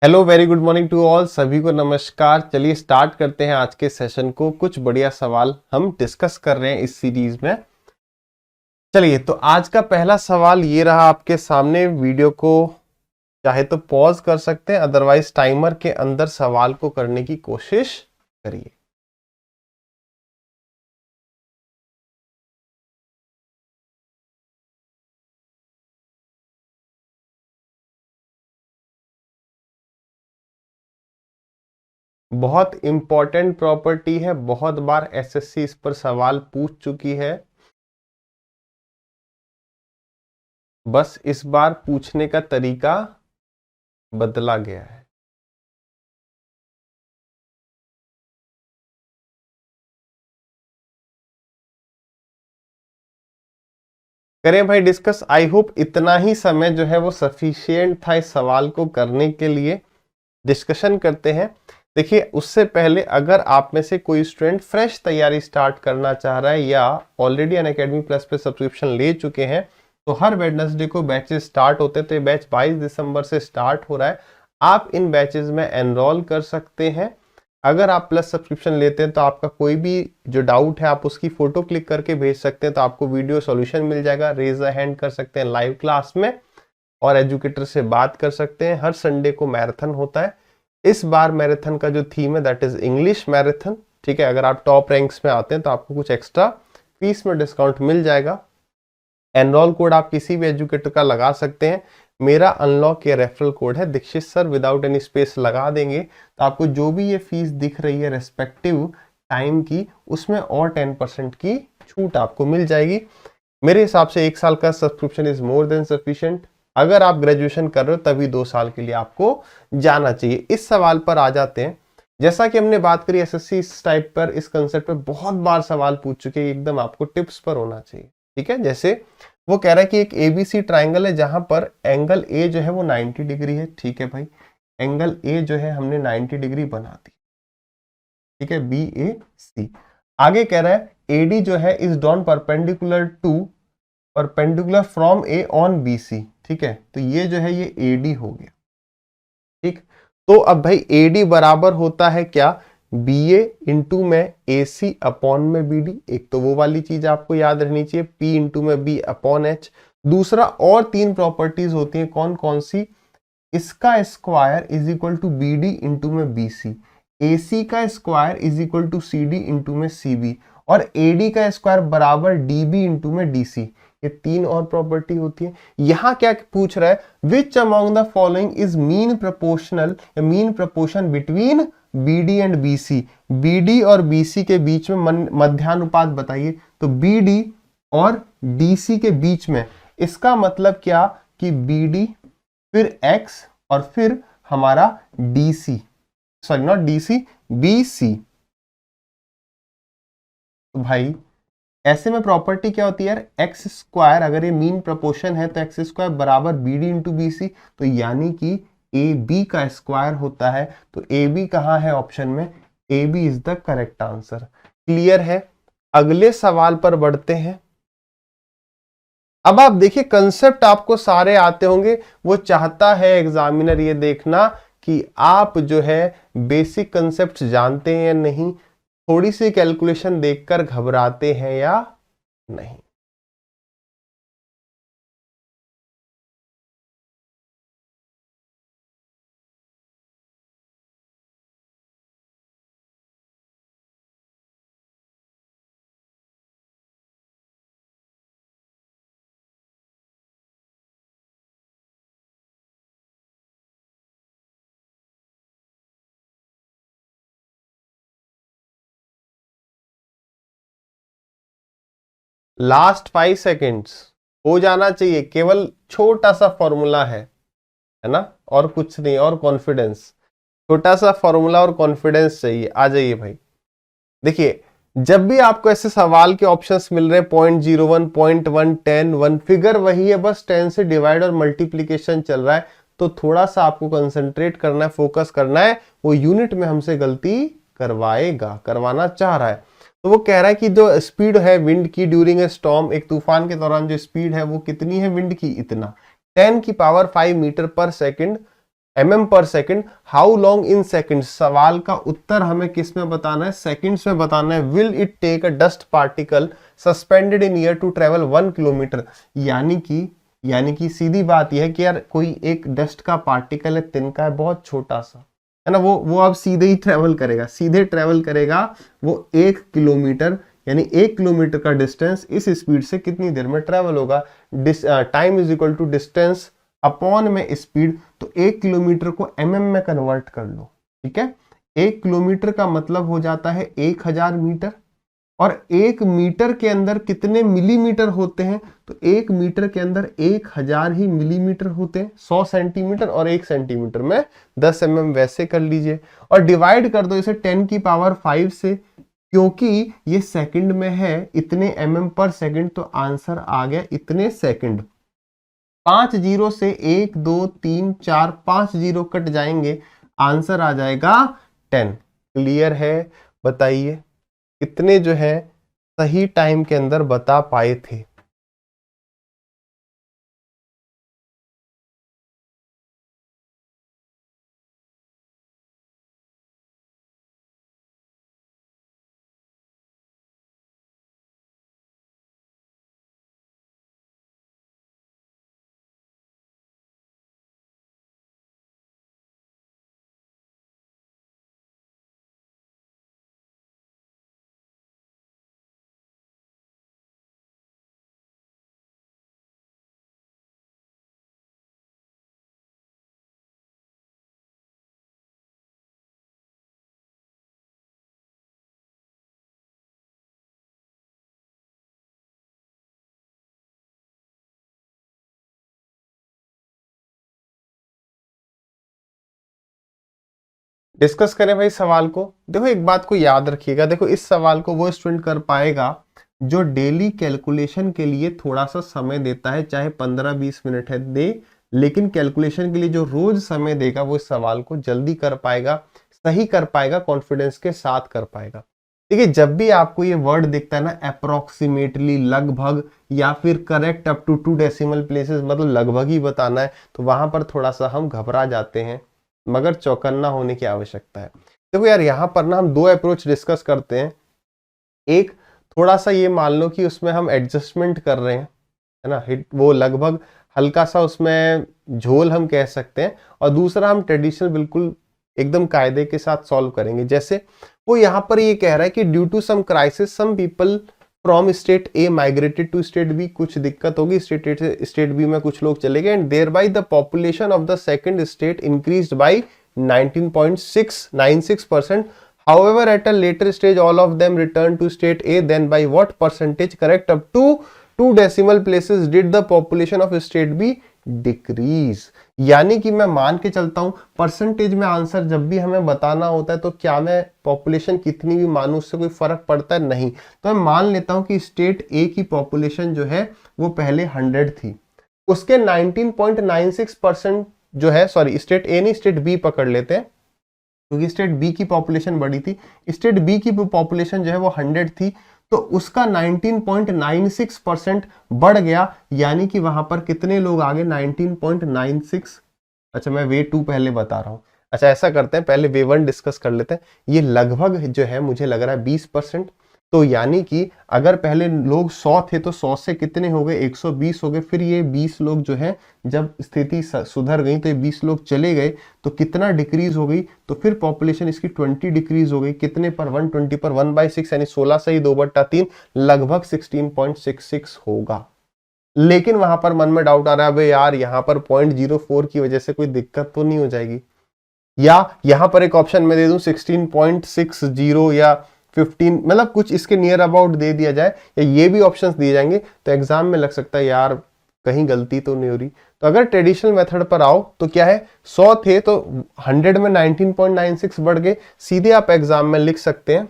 Hello very good morning to all. सभी को नमस्कार। चलिए स्टार्ट करते हैं आज के सेशन को। कुछ बढ़िया सवाल हम डिस्कस कर रहे हैं इस सीरीज में। चलिए तो आज का पहला सवाल ये रहा आपके सामने। वीडियो को चाहे तो पॉज कर सकते हैं, अदरवाइज टाइमर के अंदर सवाल को करने की कोशिश करिए। बहुत इंपॉर्टेंट प्रॉपर्टी है, बहुत बार एसएससी इस पर सवाल पूछ चुकी है। बस इस बार पूछने का तरीका बदला गया है। करें भाई डिस्कस। आई होप इतना ही समय जो है वो सफिशिएंट था इस सवाल को करने के लिए। डिस्कशन करते हैं। देखिए उससे पहले अगर आप में से कोई स्टूडेंट फ्रेश तैयारी स्टार्ट करना चाह रहा है या ऑलरेडी अनअकैडमी प्लस पे सब्सक्रिप्शन ले चुके हैं, तो हर वेडनेसडे को बैचेस स्टार्ट होते हैं। तो ये बैच 22 दिसंबर से स्टार्ट हो रहा है। आप इन बैचेस में एनरोल कर सकते हैं। अगर आप प्लस सब्सक्रिप्शन लेते हैं तो आपका कोई भी जो डाउट है आप उसकी फोटो क्लिक करके भेज सकते हैं, तो आपको वीडियो सॉल्यूशन मिल जाएगा। रेज अ हैंड कर सकते हैं लाइव क्लास में और एजुकेटर से बात कर सकते हैं। हर संडे को मैराथन होता है। इस बार मैराथन का जो थीम है दैट इज इंग्लिश मैराथन। ठीक है, अगर आप टॉप रैंक्स में आते हैं तो आपको कुछ एक्स्ट्रा फीस में डिस्काउंट मिल जाएगा। एनरोल कोड आप किसी भी एजुकेटर का लगा सकते हैं। मेरा अनलॉक या रेफरल कोड है Dikshit sir, without any space लगा देंगे तो आपको जो भी ये फीस दिख रही है रेस्पेक्टिव टाइम की, उसमें और 10% की छूट आपको मिल जाएगी। मेरे हिसाब से 1 साल का subscription is more than sufficient. अगर आप ग्रेजुएशन कर रहे हो तभी 2 साल के लिए आपको जाना चाहिए। इस सवाल पर आ जाते हैं। जैसा कि हमने बात करी एसएससी इस टाइप पर, इस कंसेप्ट पर बहुत बार सवाल पूछ चुके हैं, एकदम आपको टिप्स पर होना चाहिए। ठीक है, जैसे वो कह रहा है कि एक एबीसी ट्राइंगल है जहां पर एंगल ए जो है वो 90 डिग्री है। ठीक है भाई, एंगल ए जो है हमने 90 डिग्री बना दी। ठीक है, बी ए सी। आगे कह रहा है एडी जो है is drawn perpendicular from A on B C. ठीक है, तो ये जो है ये एडी हो गया। ठीक, तो अब भाई एडी बराबर होता है क्या, बी ए इंटू में ए सी अपॉन में बी डी। एक तो वो वाली चीज आपको याद रहनी चाहिए, पी इंटू में बी अपॉन एच। दूसरा और 3 प्रॉपर्टीज होती हैं, कौन कौन सी, इसका square is equal to B D into में बी सी, ए सी का square is equal to C D into में सी बी, और ए डी का स्क्वायर बराबर डी बी इंटू में डी सी। ये 3 और प्रॉपर्टी होती है। यहां क्या पूछ रहा है, which among the following is mean proportional, mean proportion between BD and BC। BD और BC के बीच में मध्यानुपात बताइए। तो BD और DC के बीच में, इसका मतलब क्या कि BD फिर X और फिर हमारा DC, sorry not DC, BC। तो भाई ऐसे में प्रॉपर्टी क्या होती है यार, एक्स स्क्वायर, अगर ये मीन प्रोपोर्शन है तो एक्स स्क्वायर बराबर B D into B C. तो यानी कि ए बी का स्क्वायर होता है। तो ए बी कहां है ऑप्शन में, A B is the correct answer. Clear है। अगले सवाल पर बढ़ते हैं। अब आप देखिए कंसेप्ट आपको सारे आते होंगे। वो चाहता है एग्जामिनर ये देखना कि आप जो है बेसिक कंसेप्ट जानते हैं या नहीं, थोड़ी सी कैलकुलेशन देखकर घबराते हैं या नहीं। लास्ट 5 सेकेंड्स हो जाना चाहिए। केवल छोटा सा फॉर्मूला है ना, और कुछ नहीं, और कॉन्फिडेंस। छोटा सा फॉर्मूला और कॉन्फिडेंस चाहिए। आ जाइए भाई। देखिए जब भी आपको ऐसे सवाल के ऑप्शंस मिल रहे हैं 0.01, 0.1, 10, 1, फिगर वही है, बस 10 से डिवाइड और मल्टीप्लीकेशन चल रहा है। तो थोड़ा सा आपको कंसंट्रेट करना है, फोकस करना है। वो यूनिट में हमसे गलती करवाना चाह रहा है। तो वो कह रहा है कि जो स्पीड है विंड की ड्यूरिंग ए स्टॉर्म, एक तूफान के दौरान जो स्पीड है वो कितनी है विंड की, इतना 10 की पावर 5 मीटर पर सेकंड mm पर second, how long in second, सवाल का उत्तर हमें किस में बताना है, सेकंड्स में बताना है। Will it take a dust particle suspended in air to travel 1 kilometre, यानी कि सीधी बात यह है कि यार कोई एक डस्ट का पार्टिकल है, तिनका है, बहुत छोटा सा है ना, वो अब सीधे ही ट्रेवल करेगा, सीधे ट्रेवल करेगा वो 1 किलोमीटर, यानी 1 किलोमीटर का डिस्टेंस इस स्पीड से कितनी देर में ट्रेवल होगा। Time is equal to distance upon में स्पीड, तो 1 किलोमीटर को mm में कन्वर्ट कर लो, ठीक है। 1 किलोमीटर का मतलब हो जाता है 1000 मीटर, और 1 मीटर के अंदर कितने मिलीमीटर होते हैं, तो 1 मीटर के अंदर 1000 ही मिलीमीटर होते हैं। 100 सेंटीमीटर और 1 सेंटीमीटर में 10 mm, वैसे कर लीजिए और डिवाइड कर दो इसे 10 की पावर 5 से, क्योंकि ये सेकंड में है, इतने mm पर सेकंड, तो आंसर आ गया इतने सेकंड। 5 जीरो से 1 2 3 4 5 जीरो कट जाएंगे, आंसर आ जाएगा 10। क्लियर है? बताइए कितने जो है सही टाइम के अंदर बता पाए थे। डिस्कस करें भाई सवाल को। देखो एक बात को याद रखिएगा, देखो इस सवाल को वो स्टूडेंट कर पाएगा जो डेली कैलकुलेशन के लिए थोड़ा सा समय देता है, चाहे 15-20 मिनट है दे, लेकिन कैलकुलेशन के लिए जो रोज समय देगा वो इस सवाल को जल्दी कर पाएगा, सही कर पाएगा, कॉन्फिडेंस के साथ कर पाएगा। देखिए जब भी आपको ये वर्ड दिखता है ना, अप्रोक्सीमेटली, लगभग, या फिर correct up to 2 decimal places, मतलब लगभग ही बताना है, तो वहां पर थोड़ा सा हम घबरा जाते हैं, मगर चौकन्ना होने की आवश्यकता है। देखो यार यहाँ पर ना हम 2 अप्रोच डिस्कस करते हैं। एक थोड़ा सा ये मान लो कि उसमें हम एडजस्टमेंट कर रहे हैं, है ना, हिट वो लगभग हल्का सा उसमें झोल हम कह सकते हैं, और दूसरा हम ट्रेडिशनल बिल्कुल एकदम कायदे के साथ सॉल्व करेंगे। जैसे वो यहाँ पर ये कह रहा है कि due to some crisis some people from state A migrated to state B, कुछ दिक्कत होगी, स्टेट ए से स्टेट बी में कुछ लोग चले गए, and thereby the population of the second state increased by 19.696%. However, at a later stage, all of them returned to state A. Then, by what percentage, correct up to 2 decimal places, did the population of state B decrease? यानी कि मैं मान के चलता हूं percentage में answer जब भी हमें बताना होता है, तो क्या मैं पॉपुलेशन कितनी भी मानूं उससे कोई फर्क पड़ता है? नहीं। तो मैं मान लेता हूं कि स्टेट ए की पॉपुलेशन जो है वो पहले 100 थी, उसके 19.96% जो है, सॉरी स्टेट ए नहीं स्टेट बी पकड़ लेते हैं, क्योंकि स्टेट बी की पॉपुलेशन बड़ी थी। स्टेट बी की पॉपुलेशन जो है वो 100 थी, तो उसका 19.96% बढ़ गया, यानी कि वहां पर कितने लोग आ गए? 19.96। अच्छा मैं वे 2 पहले बता रहा हूं। अच्छा ऐसा करते हैं, पहले वे 1 डिस्कस कर लेते हैं। ये लगभग जो है मुझे लग रहा है 20%, तो यानी कि अगर पहले लोग 100 थे तो 100 से कितने हो गए? 120 हो गए। फिर ये 20 लोग जो है जब स्थिति सुधर गई तो ये 20 लोग चले गए, तो कितना डिक्रीज हो गई? तो फिर पॉपुलेशन इसकी 20 डिक्रीज हो गई। कितने पर? 120 पर 1/6, यानी 16 से ही 2/3, लगभग 16.66 होगा। लेकिन वहां पर मन में डाउट आ रहा है, अबे यार यहाँ पर 0.04 की वजह से कोई दिक्कत तो नहीं हो जाएगी? या यहाँ पर एक ऑप्शन में दे दूं 16.60 या 15, मतलब कुछ इसके नियर अबाउट दे दिया जाए, या ये भी ऑप्शंस दिए जाएंगे, तो एग्जाम में लग सकता है यार कहीं गलती तो नहीं हो रही। तो अगर ट्रेडिशनल मेथड पर आओ तो क्या है, 100 थे तो 100 में 19.96 बढ़ गए। सीधे आप एग्जाम में लिख सकते हैं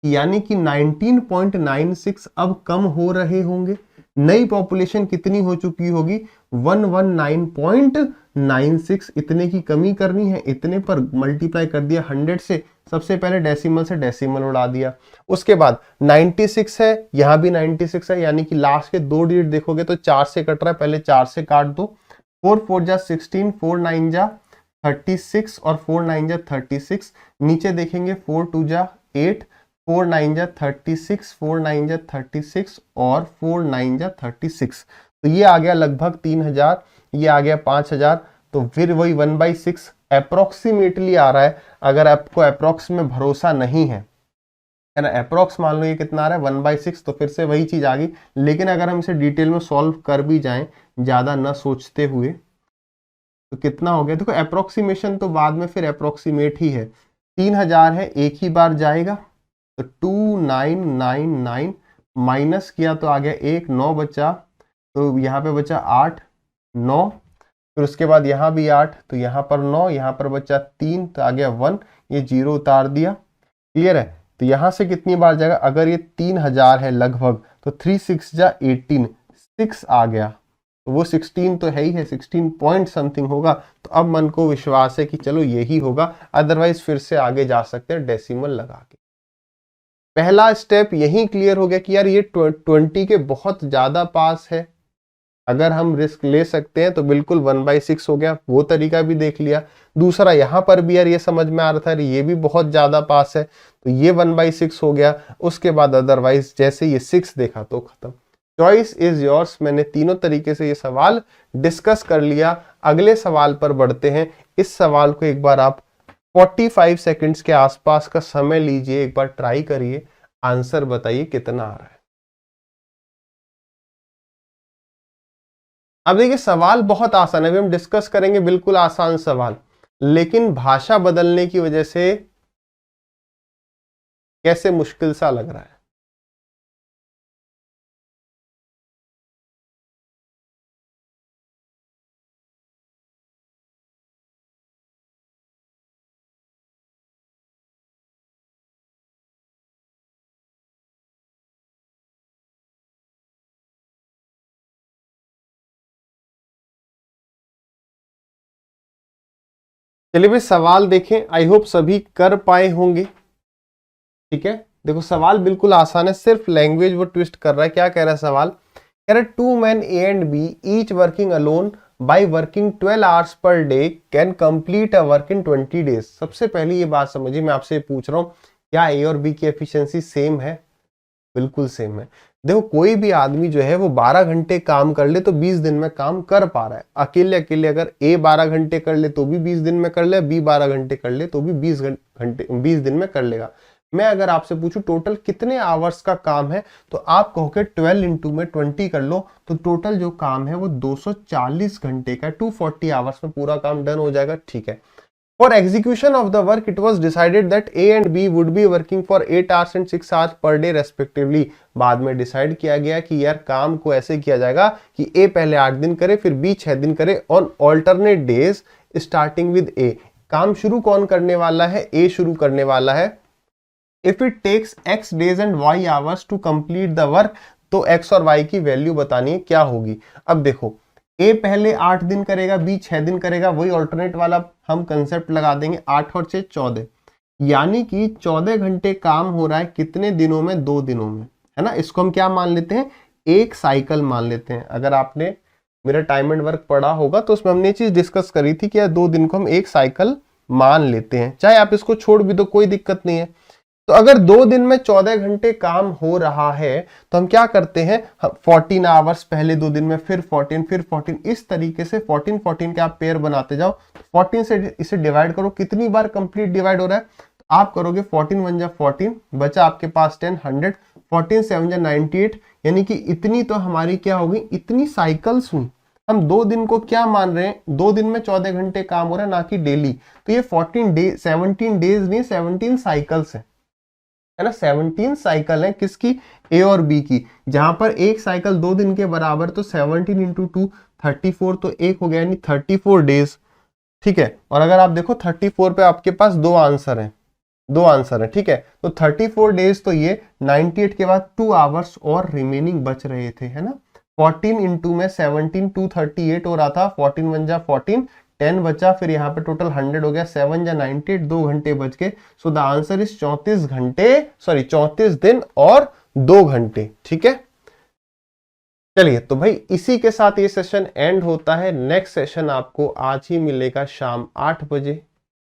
यानी कि 19.96 अब कम हो रहे होंगे। नई पॉपुलेशन कितनी हो चुकी होगी? 119.96। इतने की कमी करनी है, इतने पर मल्टीप्लाई कर दिया 100 से, सबसे पहले डेसिमल से डेसिमल उड़ा दिया। उसके बाद 96 है, यहां भी 96 है, यानी कि लास्ट के 2 डिजिट देखोगे तो 4 से कट रहा है, पहले 4 से काट दो। 4 4 जा 16, 4 9 जा 36 और 4 9 जा 36, नीचे देखेंगे 4 2 जा 8, 4 9 जा 36, 4 9 जा 36 और 4 9 जा 36, तो ये आ गया लगभग 3000, ये आ गया 5000, तो फिर वही 1/6 अप्रोक्सीमेटली आ रहा है। अगर आपको अप्रोक्स में भरोसा नहीं है ना, अप्रोक्स मान लो ये कितना आ रहा है 1/6, तो फिर से वही चीज आ गई। लेकिन अगर हम इसे डिटेल में सॉल्व कर भी जाएं ज्यादा न सोचते हुए, तो कितना हो गया, देखो अप्रोक्सीमेशन तो बाद में फिर अप्रोक्सीमेट ही है। 3000 है, एक ही बार जाएगा, तो 2999 माइनस किया तो आ गया 1, 9 बचा, तो यहाँ पे बचा 8 9, फिर उसके बाद यहाँ भी 8, तो यहाँ पर 9, यहाँ पर बचा 3, तो आ गया 1, ये 0 उतार दिया। क्लियर है, तो यहाँ से कितनी बार जाएगा, अगर ये 3000 है लगभग, तो 3 6 जा 18, 6 आ गया, तो वो 16 तो है ही है, 16 पॉइंट समथिंग होगा। तो अब मन को विश्वास है कि चलो यही होगा, अदरवाइज फिर से आगे जा सकते हैं डेसिमल लगा के। पहला स्टेप यही क्लियर हो गया कि यार ये 20 के बहुत ज्यादा पास है, अगर हम रिस्क ले सकते हैं तो बिल्कुल 1/6 हो गया, वो तरीका भी देख लिया। दूसरा यहाँ पर भी यार ये समझ में आ रहा था ये भी बहुत ज्यादा पास है, तो ये 1/6 हो गया। उसके बाद अदरवाइज जैसे ये 6 देखा तो खत्म। Choice is yours. मैंने तीनों तरीके से ये सवाल डिस्कस कर लिया। अगले सवाल पर बढ़ते हैं। इस सवाल को एक बार आप 45 सेकंड्स के आसपास का समय लीजिए, एक बार ट्राई करिए, आंसर बताइए कितना आ रहा है। अब देखिए सवाल बहुत आसान है, अभी हम डिस्कस करेंगे बिल्कुल आसान सवाल, लेकिन भाषा बदलने की वजह से कैसे मुश्किल सा लग रहा है। चलिए भाई सवाल देखें, आई होप सभी कर पाए होंगे। ठीक है, देखो सवाल बिल्कुल आसान है, सिर्फ लैंग्वेज वो ट्विस्ट कर रहा है। क्या कह रहा है सवाल, कह रहा है 2 men A and B each working alone by working 12 hours per day can complete a work in 20 days। सबसे पहले ये बात समझिए, मैं आपसे पूछ रहा हूँ क्या A और B की एफिशिएंसी सेम है? बिल्कुल सेम है। देखो कोई भी आदमी जो है वो 12 घंटे काम कर ले तो 20 दिन में काम कर पा रहा है। अकेले अकेले अगर A 12 घंटे कर ले तो भी 20 दिन में कर ले, B 12 घंटे कर ले तो भी 20 दिन में कर लेगा। मैं अगर आपसे पूछूं टोटल कितने आवर्स का काम है, तो आप कहोगे 12 इंटू में 20 कर लो, तो टोटल जो काम है वो 240 घंटे का, 240 आवर्स में पूरा काम डन हो जाएगा। ठीक है, For execution of the work, it was decided that A and B would be working for 8 hours and 6 hours per day respectively। बाद में डिसाइड किया गया कि यार काम को ऐसे किया जाएगा कि A पहले 8 दिन करे, फिर B 6 दिन करे, on alternate days starting with A। काम शुरू कौन करने वाला है? A शुरू करने वाला है। If it takes X days and Y hours to complete the work, तो X और Y की वैल्यू बतानी है क्या होगी। अब देखो A पहले 8 दिन करेगा, B 6 दिन करेगा, वही ऑल्टरनेट वाला हम कंसेप्ट लगा देंगे, 8 और 6 14, यानी कि 14 घंटे काम हो रहा है कितने दिनों में? 2 दिनों में, है ना। इसको हम क्या मान लेते हैं? एक साइकिल मान लेते हैं। अगर आपने मेरा टाइम एंड वर्क पढ़ा होगा तो उसमें हमने ये चीज डिस्कस करी थी कि 2 दिन को हम एक साइकिल मान लेते हैं, चाहे आप इसको छोड़ भी दो कोई दिक्कत नहीं है। तो अगर 2 दिन में 14 घंटे काम हो रहा है तो हम क्या करते हैं, 14 आवर्स पहले 2 दिन में, फिर 14, फिर 14, इस तरीके से 14 14 के आप पेयर बनाते जाओ। 14 से इसे डिवाइड करो, कितनी बार कंप्लीट डिवाइड हो रहा है, तो आप करोगे 14 1 जा 14, बचा आपके पास 10 100, 14 7 जा 98, यानी कि इतनी तो हमारी क्या होगी, इतनी साइकिल्स हुई। हम 2 दिन को क्या मान रहे हैं, 2 दिन में 14 घंटे काम हो रहा है, ना कि डेली। तो ये 17 डेज नहीं, 17 साइकिल्स है ना। 17 साइकिल है किसकी? ए और बी की। जहां पर एक साइकिल 2 दिन के बराबर, तो 17 इंटू 2 34, तो एक हो गया यानी 34 डेज। ठीक है, और अगर आप देखो 34 पे आपके पास 2 आंसर हैं, 2 आंसर है। ठीक है, तो 34 डेज, तो ये 98 के बाद 2 आवर्स और रिमेनिंग बच रहे थे, है ना। 14 इंटू में 17 238 हो रहा था, 14 1 जा 14, 10 बचा, फिर यहाँ पे टोटल 100 हो गया, 7 या 98, 2 घंटे बच गए। सो द आंसर इज 34 घंटे, सॉरी 34 दिन और 2 घंटे। ठीक है, चलिए, तो भाई इसी के साथ ये सेशन एंड होता है। नेक्स्ट सेशन आपको आज ही मिलेगा शाम 8 बजे,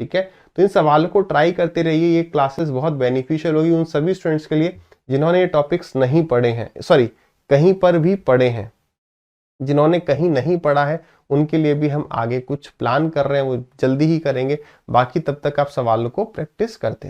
ठीक है। तो इन सवालों को ट्राई करते रहिए, ये क्लासेस बहुत बेनिफिशियल होगी उन सभी स्टूडेंट्स के लिए जिन्होंने ये टॉपिक्स नहीं पढ़े हैं, सॉरी कहीं पर भी पढ़े हैं। जिन्होंने कहीं नहीं पढ़ा है उनके लिए भी हम आगे कुछ प्लान कर रहे हैं, वो जल्दी ही करेंगे। बाकी तब तक आप सवालों को प्रैक्टिस करते हैं।